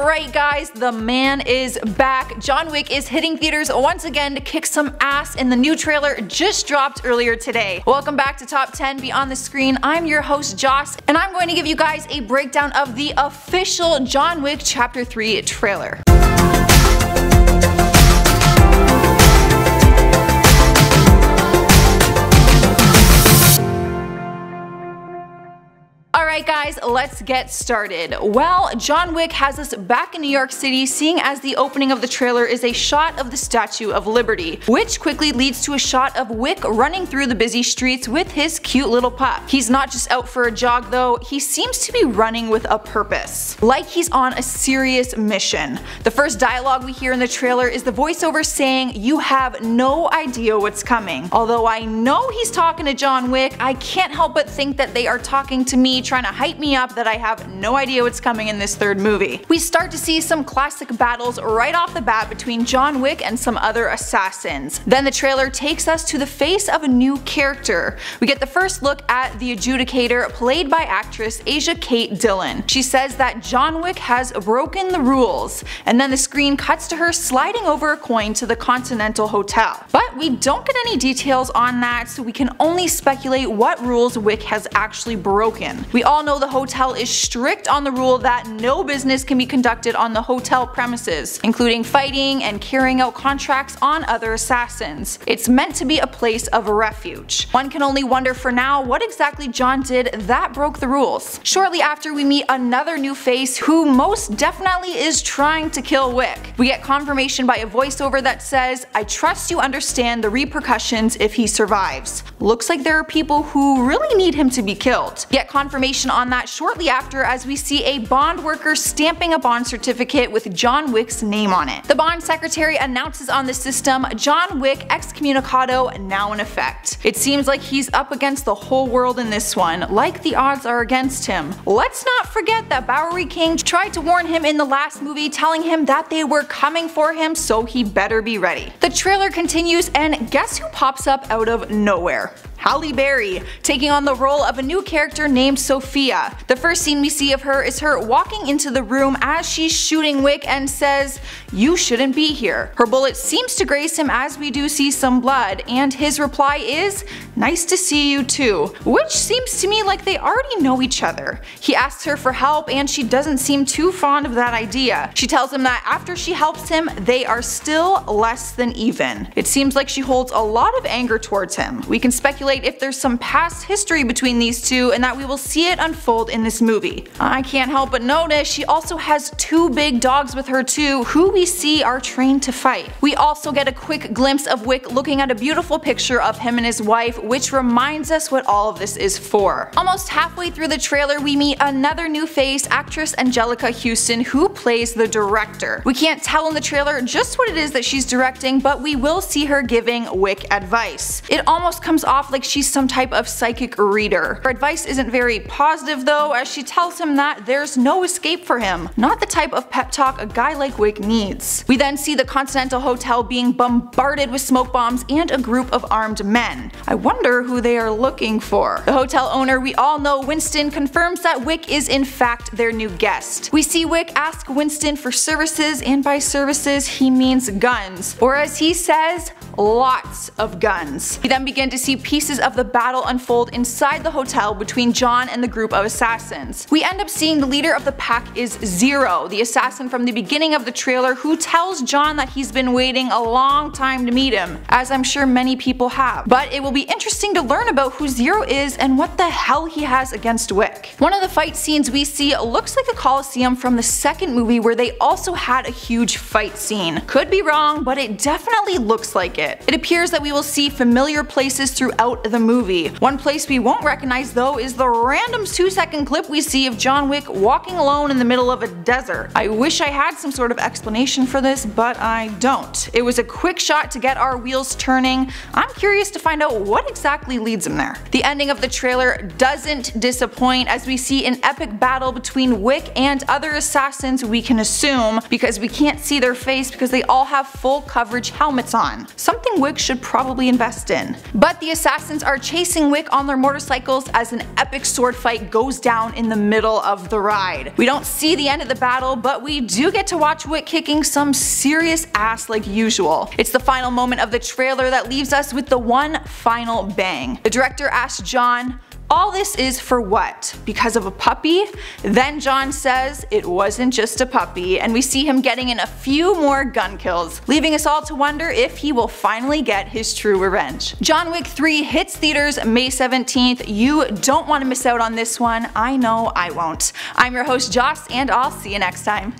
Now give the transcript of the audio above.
right guys, the man is back. John Wick is hitting theaters once again to kick some ass, and the new trailer just dropped earlier today. Welcome back to Top 10 Beyond the Screen. I'm your host Joce, and I'm going to give you guys a breakdown of the official John Wick Chapter 3 trailer. Alright guys, let's get started. Well, John Wick has us back in New York City, seeing as the opening of the trailer is a shot of the Statue of Liberty, which quickly leads to a shot of Wick running through the busy streets with his cute little pup. He's not just out for a jog though, he seems to be running with a purpose, like he's on a serious mission. The first dialogue we hear in the trailer is the voiceover saying, "You have no idea what's coming." Although I know he's talking to John Wick, I can't help but think that they are talking to me, trying to hype me up that I have no idea what's coming in this third movie. We start to see some classic battles right off the bat between John Wick and some other assassins. Then the trailer takes us to the face of a new character. We get the first look at the Adjudicator, played by actress Asia Kate Dillon. She says that John Wick has broken the rules, and then the screen cuts to her sliding over a coin to the Continental Hotel. But we don't get any details on that, so we can only speculate what rules Wick has actually broken. We all know the hotel is strict on the rule that no business can be conducted on the hotel premises, including fighting and carrying out contracts on other assassins. It's meant to be a place of refuge. One can only wonder for now what exactly John did that broke the rules. Shortly after, we meet another new face who most definitely is trying to kill Wick. We get confirmation by a voiceover that says, "I trust you understand the repercussions if he survives." Looks like there are people who really need him to be killed. Get confirmation on that shortly after as we see a bond worker stamping a bond certificate with John Wick's name on it. The bond secretary announces on the system, "John Wick excommunicado now in effect." It seems like he's up against the whole world in this one, like the odds are against him. Let's not forget that Bowery King tried to warn him in the last movie, telling him that they were coming for him, so he better be ready. The trailer continues, and guess who pops up out of nowhere? Halle Berry, taking on the role of a new character named Sophia. The first scene we see of her is her walking into the room as she's shooting Wick and says, "You shouldn't be here." Her bullet seems to graze him as we do see some blood, and his reply is, "Nice to see you too," which seems to me like they already know each other. He asks her for help and she doesn't seem too fond of that idea. She tells him that after she helps him, they are still less than even. It seems like she holds a lot of anger towards him. We can speculate if there's some past history between these two and that we will see it unfold in this movie. I can't help but notice she also has two big dogs with her too, who we see are trained to fight. We also get a quick glimpse of Wick looking at a beautiful picture of him and his wife, which reminds us what all of this is for. Almost halfway through the trailer, we meet another new face, actress Anjelica Huston, who plays the director. We can't tell in the trailer just what it is that she's directing, but we will see her giving Wick advice. It almost comes off like she's some type of psychic reader. Her advice isn't very positive though, as she tells him that there's no escape for him, not the type of pep talk a guy like Wick needs. We then see the Continental Hotel being bombarded with smoke bombs and a group of armed men. I wonder who they are looking for. The hotel owner, we all know Winston, confirms that Wick is in fact their new guest. We see Wick ask Winston for services, and by services he means guns, or as he says, lots of guns. We then begin to see pieces of the battle unfold inside the hotel between John and the group of assassins. We end up seeing the leader of the pack is Zero, the assassin from the beginning of the trailer, who tells John that he's been waiting a long time to meet him, as I'm sure many people have. But it will be interesting to learn about who Zero is and what the hell he has against Wick. One of the fight scenes we see looks like a Coliseum from the second movie, where they also had a huge fight scene. Could be wrong, but it definitely looks like it. It appears that we will see familiar places throughout the movie. One place we won't recognize though is the random 2-second clip we see of John Wick walking alone in the middle of a desert. I wish I had some sort of explanation for this, but I don't. It was a quick shot to get our wheels turning. I'm curious to find out what exactly leads him there. The ending of the trailer doesn't disappoint, as we see an epic battle between Wick and other assassins, we can assume, because we can't see their face because they all have full coverage helmets on. Some something Wick should probably invest in. But the assassins are chasing Wick on their motorcycles as an epic sword fight goes down in the middle of the ride. We don't see the end of the battle, but we do get to watch Wick kicking some serious ass like usual. It's the final moment of the trailer that leaves us with the one final bang. The director asks John, "All this is for what? Because of a puppy?" Then John says it wasn't just a puppy, and we see him getting in a few more gun kills, leaving us all to wonder if he will finally get his true revenge. John Wick 3 hits theaters May 17th. You don't want to miss out on this one. I know I won't. I'm your host Joce, and I'll see you next time.